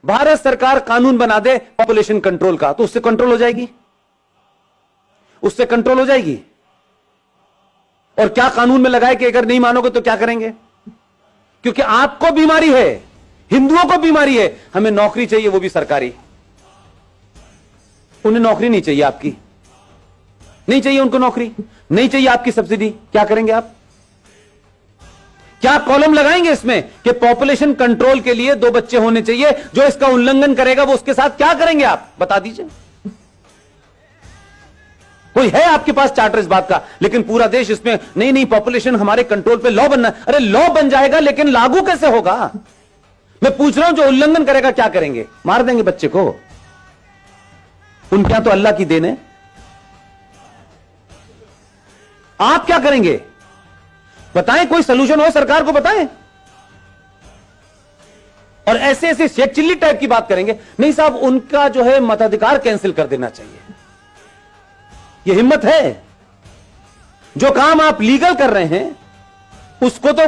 भारत सरकार कानून बना दे पॉपुलेशन कंट्रोल का, तो उससे कंट्रोल हो जाएगी, उससे कंट्रोल हो जाएगी। और क्या कानून में लगाए कि अगर नहीं मानोगे तो क्या करेंगे? क्योंकि आपको बीमारी है, हिंदुओं को बीमारी है, हमें नौकरी चाहिए, वो भी सरकारी। उन्हें नौकरी नहीं चाहिए, आपकी नहीं चाहिए, उनको नौकरी नहीं चाहिए, आपकी सब्सिडी। क्या करेंगे आप? क्या कॉलम लगाएंगे इसमें कि पॉपुलेशन कंट्रोल के लिए 2 बच्चे होने चाहिए, जो इसका उल्लंघन करेगा वो उसके साथ क्या करेंगे आप? बता दीजिए। कोई है आपके पास चार्टर इस बात का? लेकिन पूरा देश इसमें नहीं नहीं, पॉपुलेशन हमारे कंट्रोल पे लॉ बनना। अरे लॉ बन जाएगा, लेकिन लागू कैसे होगा? मैं पूछ रहा हूं, जो उल्लंघन करेगा क्या करेंगे? मार देंगे बच्चे को? उनके यहां तो अल्लाह की देन है। आप क्या करेंगे? बताएं, कोई सलूशन हो सरकार को बताएं। और ऐसे ऐसे शेख चिल्ली टाइप की बात करेंगे, नहीं साहब उनका जो है मताधिकार कैंसिल कर देना चाहिए। ये हिम्मत है? जो काम आप लीगल कर रहे हैं उसको तो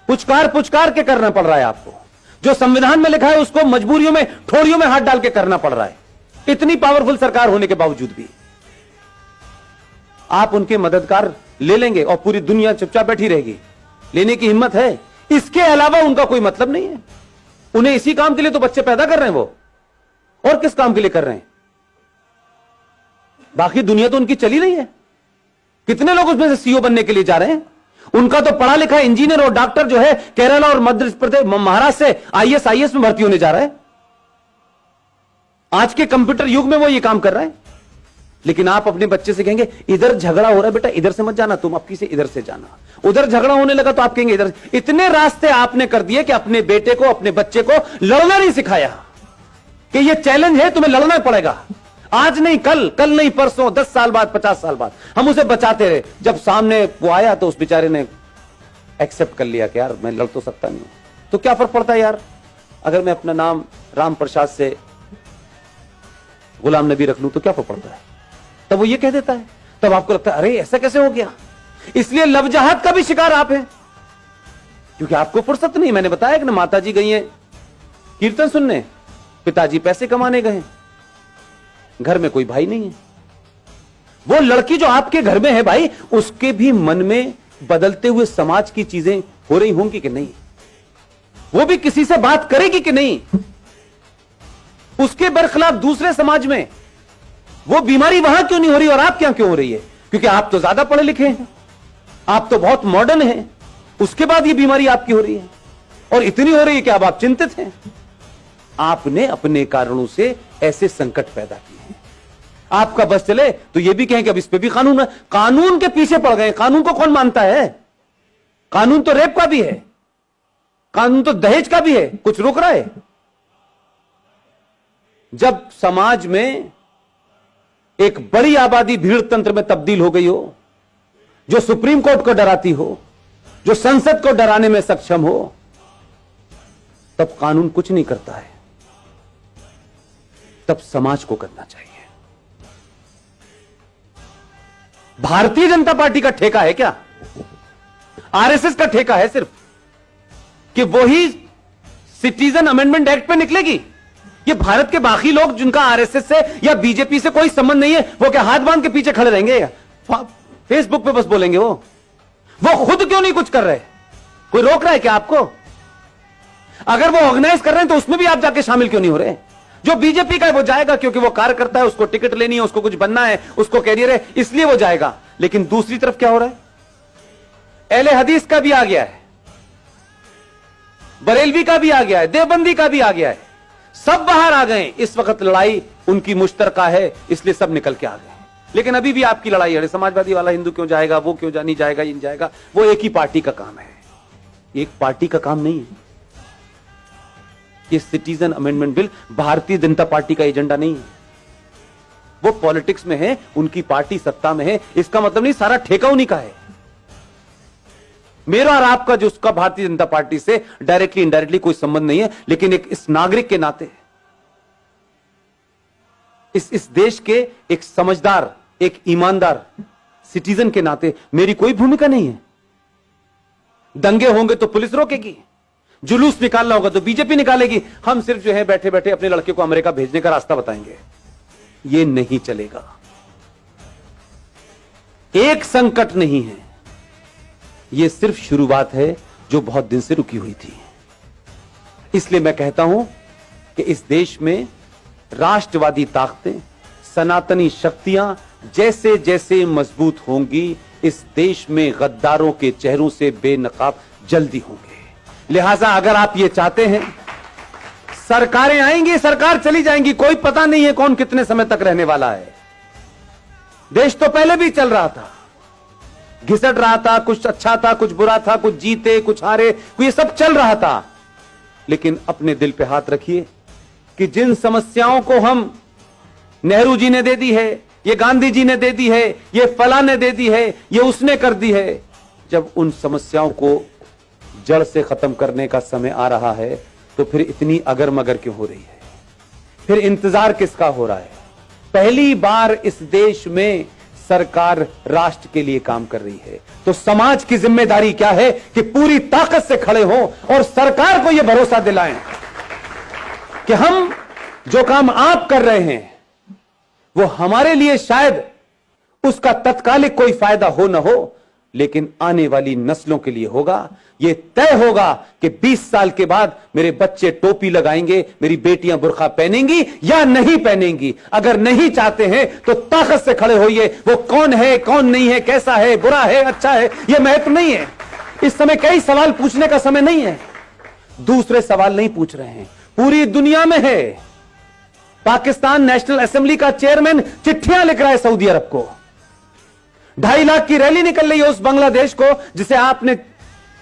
पुचकार के करना पड़ रहा है आपको। जो संविधान में लिखा है उसको मजबूरियों में, ठोड़ियों में हाथ डाल के करना पड़ रहा है, इतनी पावरफुल सरकार होने के बावजूद भी। आप उनके मददगार ले लेंगे और पूरी दुनिया चुपचाप बैठी रहेगी। लेने की हिम्मत है? इसके अलावा उनका कोई मतलब नहीं है। उन्हें इसी काम के लिए तो बच्चे पैदा कर रहे हैं वो, और किस काम के लिए कर रहे हैं? बाकी दुनिया तो उनकी चली रही है। कितने लोग उसमें से सीईओ बनने के लिए जा रहे हैं? उनका तो पढ़ा लिखा इंजीनियर और डॉक्टर जो है केरला और मध्य प्रदेश, महाराष्ट्र से आईएएस में भर्ती होने जा रहा है। आज के कंप्यूटर युग में वो ये काम कर रहा है। लेकिन आप अपने बच्चे से कहेंगे इधर झगड़ा हो रहा है बेटा, इधर से मत जाना, तुम अपनी से इधर से जाना। उधर झगड़ा होने लगा तो आप कहेंगे इधर। इतने रास्ते आपने कर दिए कि अपने बेटे को, अपने बच्चे को लड़ना नहीं सिखाया कि ये चैलेंज है, तुम्हें लड़ना पड़ेगा। आज नहीं कल, कल नहीं परसों, 10 साल बाद, 50 साल बाद हम उसे बचाते रहे। जब सामने वो आया तो उस बेचारे ने एक्सेप्ट कर लिया कि यार मैं लड़ तो सकता नहीं। तो क्या फर्क पड़ता है यार, अगर मैं अपना नाम राम प्रसाद से गुलाम नबी रख लूं तो क्या फर्क पड़ता है? तब वो ये कह देता है, तब आपको लगता है अरे ऐसा कैसे हो गया। इसलिए लवजहत का भी शिकार आप हैं, क्योंकि आपको फुर्सत नहीं। मैंने बताया कि ना, माताजी गई हैं कीर्तन सुनने, पिताजी पैसे कमाने गए, घर में कोई भाई नहीं है। वो लड़की जो आपके घर में है भाई, उसके भी मन में बदलते हुए समाज की चीजें हो रही होंगी कि नहीं? वो भी किसी से बात करेगी कि नहीं? उसके बरखिलाफ दूसरे समाज में वो बीमारी वहां क्यों नहीं हो रही और आप क्या क्यों हो रही है? क्योंकि आप तो ज्यादा पढ़े लिखे हैं, आप तो बहुत मॉडर्न हैं, उसके बाद ये बीमारी आपकी हो रही है, और इतनी हो रही है कि अब आप चिंतित हैं। आपने अपने कारणों से ऐसे संकट पैदा किए हैं। आपका बस चले तो ये भी कहें कि अब इस पे भी कानून है। कानून के पीछे पड़ गए। कानून को कौन मानता है? कानून तो रेप का भी है, कानून तो दहेज का भी है, कुछ रोक रहा है? जब समाज में एक बड़ी आबादी भीड़ तंत्र में तब्दील हो गई हो, जो सुप्रीम कोर्ट को डराती हो, जो संसद को डराने में सक्षम हो, तब कानून कुछ नहीं करता है, तब समाज को करना चाहिए। भारतीय जनता पार्टी का ठेका है क्या? आरएसएस का ठेका है सिर्फ कि वही सिटीजन अमेंडमेंट एक्ट पे निकलेगी? ये भारत के बाकी लोग जिनका आरएसएस से या बीजेपी से कोई संबंध नहीं है, वो क्या हाथ बांध के पीछे खड़े रहेंगे? फेसबुक पे बस बोलेंगे वो खुद क्यों नहीं कुछ कर रहे? कोई रोक रहा है क्या आपको? अगर वो ऑर्गेनाइज कर रहे हैं तो उसमें भी आप जाके शामिल क्यों नहीं हो रहे? जो बीजेपी का है वो जाएगा क्योंकि वो कार्यकर्ता है, उसको टिकट लेनी है, उसको कुछ बनना है, उसको कैरियर है, इसलिए वो जाएगा। लेकिन दूसरी तरफ क्या हो रहा है? अहले हदीस का भी आ गया है, बरेलवी का भी आ गया है, देवबंदी का भी आ गया है, सब बाहर आ गए। इस वक्त लड़ाई उनकी मुश्तरका है, इसलिए सब निकल के आ गए। लेकिन अभी भी आपकी लड़ाई है, समाजवादी वाला हिंदू क्यों जाएगा, वो क्यों नहीं जाएगा, इन जाएगा। वो एक ही पार्टी का काम है, एक पार्टी का काम नहीं है। ये citizen amendment bill Bharatiya Janata party का एजेंडा नहीं है। वो पॉलिटिक्स में है, उनकी पार्टी सत्ता में है, इसका मतलब नहीं सारा ठेका उन्हीं का है। मेरा और आपका जो उसका भारतीय जनता पार्टी से डायरेक्टली इनडायरेक्टली कोई संबंध नहीं है, लेकिन एक इस नागरिक के नाते, इस देश के एक समझदार, एक ईमानदार सिटीजन के नाते मेरी कोई भूमिका नहीं है। दंगे होंगे तो पुलिस रोकेगी, जुलूस निकालना होगा तो बीजेपी निकालेगी, हम सिर्फ जो है बैठे बैठे अपने लड़के को अमेरिका भेजने का रास्ता बताएंगे। ये नहीं चलेगा। एक संकट नहीं है, ये सिर्फ शुरुआत है जो बहुत दिन से रुकी हुई थी। इसलिए मैं कहता हूं कि इस देश में राष्ट्रवादी ताकतें, सनातनी शक्तियां जैसे जैसे मजबूत होंगी, इस देश में गद्दारों के चेहरों से बेनकाब जल्दी होंगे। लिहाजा अगर आप ये चाहते हैं, सरकारें आएंगी, सरकार चली जाएंगी, कोई पता नहीं है कौन कितने समय तक रहने वाला है। देश तो पहले भी चल रहा था, घिसट रहा था, कुछ अच्छा था, कुछ बुरा था, कुछ जीते, कुछ हारे, ये सब चल रहा था। लेकिन अपने दिल पे हाथ रखिए कि जिन समस्याओं को हम नेहरू जी ने दे दी है, ये गांधी जी ने दे दी है, ये फला ने दे दी है, ये उसने कर दी है, जब उन समस्याओं को जड़ से खत्म करने का समय आ रहा है तो फिर इतनी अगर मगर क्यों हो रही है? फिर इंतजार किसका हो रहा है? पहली बार इस देश में सरकार राष्ट्र के लिए काम कर रही है, तो समाज की जिम्मेदारी क्या है कि पूरी ताकत से खड़े हो और सरकार को यह भरोसा दिलाएं कि हम जो काम आप कर रहे हैं वो हमारे लिए शायद उसका तत्कालिक कोई फायदा हो ना हो, लेकिन आने वाली नस्लों के लिए होगा। यह तय होगा कि 20 साल के बाद मेरे बच्चे टोपी लगाएंगे, मेरी बेटियां बुर्का पहनेंगी या नहीं पहनेंगी। अगर नहीं चाहते हैं तो ताकत से खड़े होइए। वो कौन है, कौन नहीं है, कैसा है, बुरा है, अच्छा है, यह महत्व नहीं है। इस समय कई सवाल पूछने का समय नहीं है। दूसरे सवाल नहीं पूछ रहे हैं, पूरी दुनिया में है। पाकिस्तान नेशनल असेंबली का चेयरमैन चिट्ठियां लिख रहा है सऊदी अरब को। 2.5 लाख की रैली निकल रही है उस बांग्लादेश को जिसे आपने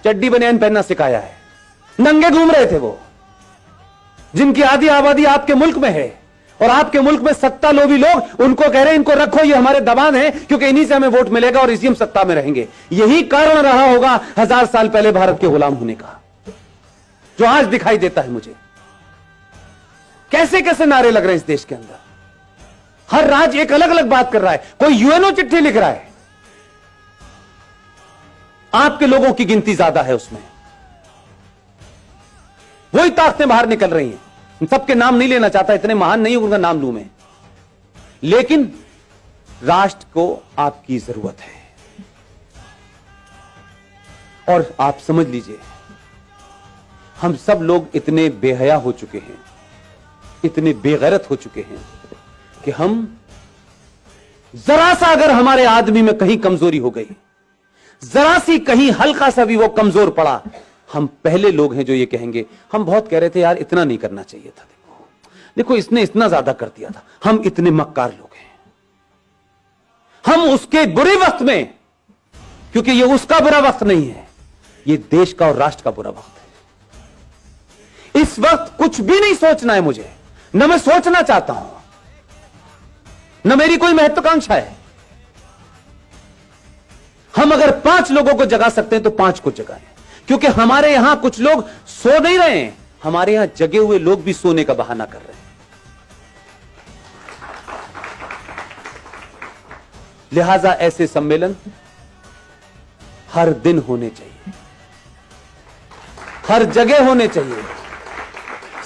चड्डी बनियान पहनना सिखाया है। नंगे घूम रहे थे वो, जिनकी आधी आबादी आपके मुल्क में है, और आपके मुल्क में सत्ता लोभी लोग उनको कह रहे हैं इनको रखो, ये हमारे दबान है, क्योंकि इन्हीं से हमें वोट मिलेगा और इसी हम सत्ता में रहेंगे। यही कारण रहा होगा 1000 साल पहले भारत के गुलाम होने का, जो आज दिखाई देता है मुझे। कैसे कैसे नारे लग रहे हैं इस देश के अंदर। हर राज्य एक अलग अलग बात कर रहा है। कोई यूएनओ चिट्ठी लिख रहा है, आपके लोगों की गिनती ज्यादा है उसमें। वही ताकतें बाहर निकल रही हैं। सबके नाम नहीं लेना चाहता, इतने महान नहीं उनका नाम लूं मैं, लेकिन राष्ट्र को आपकी जरूरत है। और आप समझ लीजिए, हम सब लोग इतने बेहया हो चुके हैं, इतने बेगैरत हो चुके हैं कि हम जरा सा अगर हमारे आदमी में कहीं कमजोरी हो गई, जरा सी कहीं हल्का सा भी वो कमजोर पड़ा, हम पहले लोग हैं जो ये कहेंगे। हम बहुत कह रहे थे यार इतना नहीं करना चाहिए था, देखो इसने इतना ज्यादा कर दिया था, हम इतने मक्कार लोग हैं। हम उसके बुरे वक्त में, क्योंकि ये उसका बुरा वक्त नहीं है, ये देश का और राष्ट्र का बुरा वक्त है। इस वक्त कुछ भी नहीं सोचना है मुझे, न मैं सोचना चाहता हूं, न मेरी कोई महत्वाकांक्षा है। हम अगर 5 लोगों को जगा सकते हैं तो 5 को जगाएं, क्योंकि हमारे यहां कुछ लोग सो नहीं रहे हैं, हमारे यहां जगे हुए लोग भी सोने का बहाना कर रहे हैं। लिहाजा ऐसे सम्मेलन हर दिन होने चाहिए, हर जगह होने चाहिए,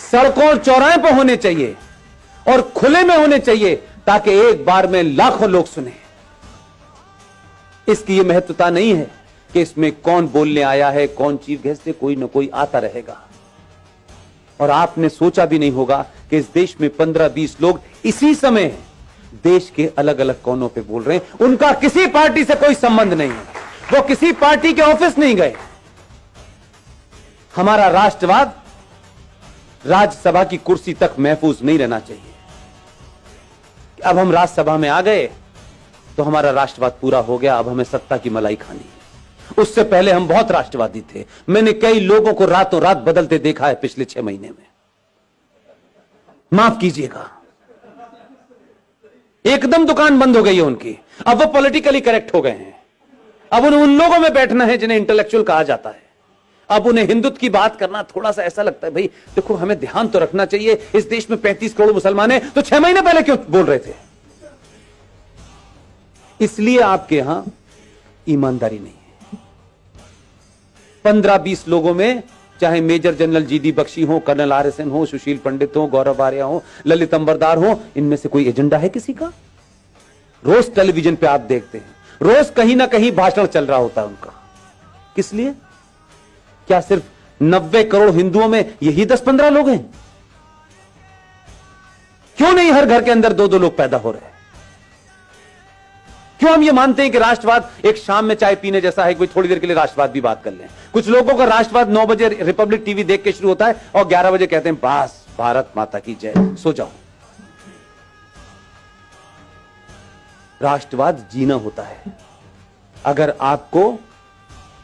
सड़कों और चौराहे पर होने चाहिए और खुले में होने चाहिए, ताकि एक बार में लाखों लोग सुने। इसकी यह महत्वता नहीं है कि इसमें कौन बोलने आया है, कौन चीफ गेस्ट है, कोई ना कोई आता रहेगा। और आपने सोचा भी नहीं होगा कि इस देश में 15-20 लोग इसी समय देश के अलग अलग कोनों पे बोल रहे हैं। उनका किसी पार्टी से कोई संबंध नहीं है, वो किसी पार्टी के ऑफिस नहीं गए। हमारा राष्ट्रवाद राज्यसभा की कुर्सी तक महफूज नहीं रहना चाहिए। अब हम राज्यसभा में आ गए तो हमारा राष्ट्रवाद पूरा हो गया, अब हमें सत्ता की मलाई खानी है। उससे पहले हम बहुत राष्ट्रवादी थे। मैंने कई लोगों को रातों रात बदलते देखा है पिछले 6 महीने में, माफ कीजिएगा। एकदम दुकान बंद हो गई है उनकी, अब वो पॉलिटिकली करेक्ट हो गए हैं। अब उन्हें उन लोगों में बैठना है जिन्हें इंटेलेक्चुअल कहा जाता है। अब उन्हें हिंदुत्व की बात करना थोड़ा सा ऐसा लगता है, भाई देखो हमें ध्यान तो रखना चाहिए, इस देश में 35 करोड़ मुसलमान हैं, तो 6 महीने पहले क्यों बोल रहे थे? इसलिए आपके यहां ईमानदारी नहीं है। 15-20 लोगों में चाहे मेजर जनरल जीडी बख्शी हो, कर्नल RSN हो, सुशील पंडित हो, गौरव आर्या हो, ललित अंबरदार हो, इनमें से कोई एजेंडा है किसी का? रोज टेलीविजन पे आप देखते हैं, रोज कहीं ना कहीं भाषण चल रहा होता है उनका। किस लिए? क्या सिर्फ 90 करोड़ हिंदुओं में यही 10-15 लोग हैं? क्यों नहीं हर घर के अंदर 2-2 लोग पैदा हो रहे हैं? क्यों हम ये मानते हैं कि राष्ट्रवाद एक शाम में चाय पीने जैसा है कि थोड़ी देर के लिए राष्ट्रवाद भी बात कर लें? कुछ लोगों का राष्ट्रवाद 9 बजे रिपब्लिक टीवी देख के शुरू होता है और 11 बजे कहते हैं बस भारत माता की जय, सो जाओ। राष्ट्रवाद जीना होता है। अगर आपको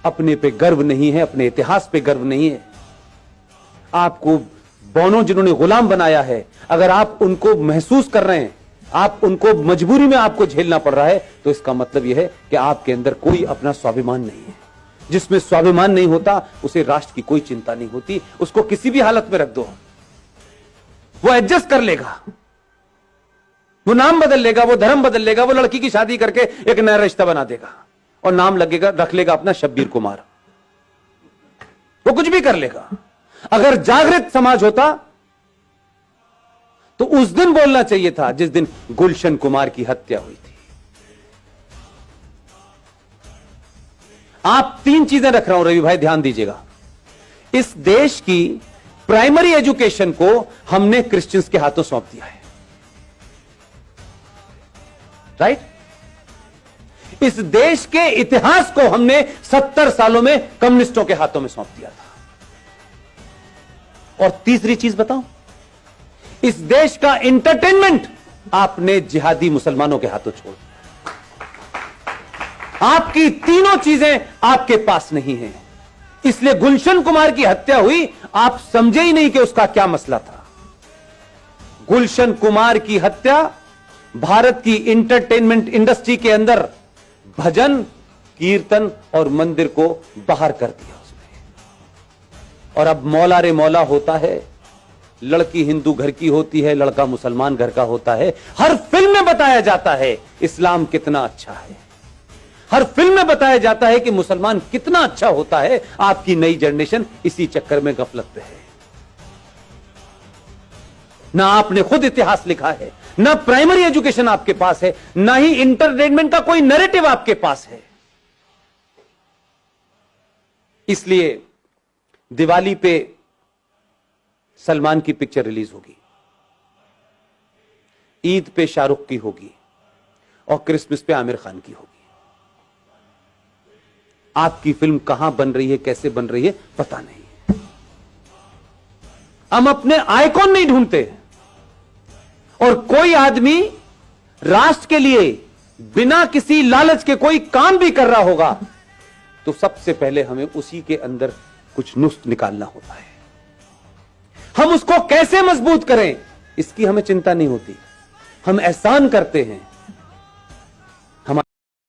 अपने पे गर्व नहीं है, अपने इतिहास पे गर्व नहीं है, आपको बौनों जिन्होंने गुलाम बनाया है, अगर आप उनको महसूस कर रहे हैं, आप उनको मजबूरी में आपको झेलना पड़ रहा है, तो इसका मतलब यह है कि आपके अंदर कोई अपना स्वाभिमान नहीं है। जिसमें स्वाभिमान नहीं होता उसे राष्ट्र की कोई चिंता नहीं होती। उसको किसी भी हालत में रख दो, वो एडजस्ट कर लेगा, वो नाम बदल लेगा, वो धर्म बदल लेगा, वो लड़की की शादी करके एक नया रिश्ता बना देगा और नाम लगेगा, रख लेगा अपना शब्बीर कुमार। वो कुछ भी कर लेगा। अगर जागृत समाज होता तो उस दिन बोलना चाहिए था जिस दिन गुलशन कुमार की हत्या हुई थी। आप 3 चीजें रख रहा हूं रवि भाई, ध्यान दीजिएगा। इस देश की प्राइमरी एजुकेशन को हमने क्रिश्चियंस के हाथों सौंप दिया है, राइट? इस देश के इतिहास को हमने 70 सालों में कम्युनिस्टों के हाथों में सौंप दिया था। और तीसरी चीज बताऊं, इस देश का एंटरटेनमेंट आपने जिहादी मुसलमानों के हाथों छोड़ दिया। आपकी तीनों चीजें आपके पास नहीं हैं, इसलिए गुलशन कुमार की हत्या हुई, आप समझे ही नहीं कि उसका क्या मसला था। गुलशन कुमार की हत्या भारत की एंटरटेनमेंट इंडस्ट्री के अंदर भजन, कीर्तन और मंदिर को बाहर कर दिया उसने। और अब मौला रे मौला होता है, लड़की हिंदू घर की होती है, लड़का मुसलमान घर का होता है। हर फिल्म में बताया जाता है इस्लाम कितना अच्छा है, हर फिल्म में बताया जाता है कि मुसलमान कितना अच्छा होता है। आपकी नई जनरेशन इसी चक्कर में गफलत पे है। ना आपने खुद इतिहास लिखा है, ना प्राइमरी एजुकेशन आपके पास है, ना ही इंटरटेनमेंट का कोई नैरेटिव आपके पास है। इसलिए दिवाली पे सलमान की पिक्चर रिलीज होगी, ईद पे शाहरुख की होगी और क्रिसमस पे आमिर खान की होगी। आपकी फिल्म कहां बन रही है, कैसे बन रही है, पता नहीं। हम अपने आइकॉन नहीं ढूंढते। और कोई आदमी राष्ट्र के लिए बिना किसी लालच के कोई काम भी कर रहा होगा तो सबसे पहले हमें उसी के अंदर कुछ नुस्ख निकालना होता है। हम उसको कैसे मजबूत करें इसकी हमें चिंता नहीं होती। हम एहसान करते हैं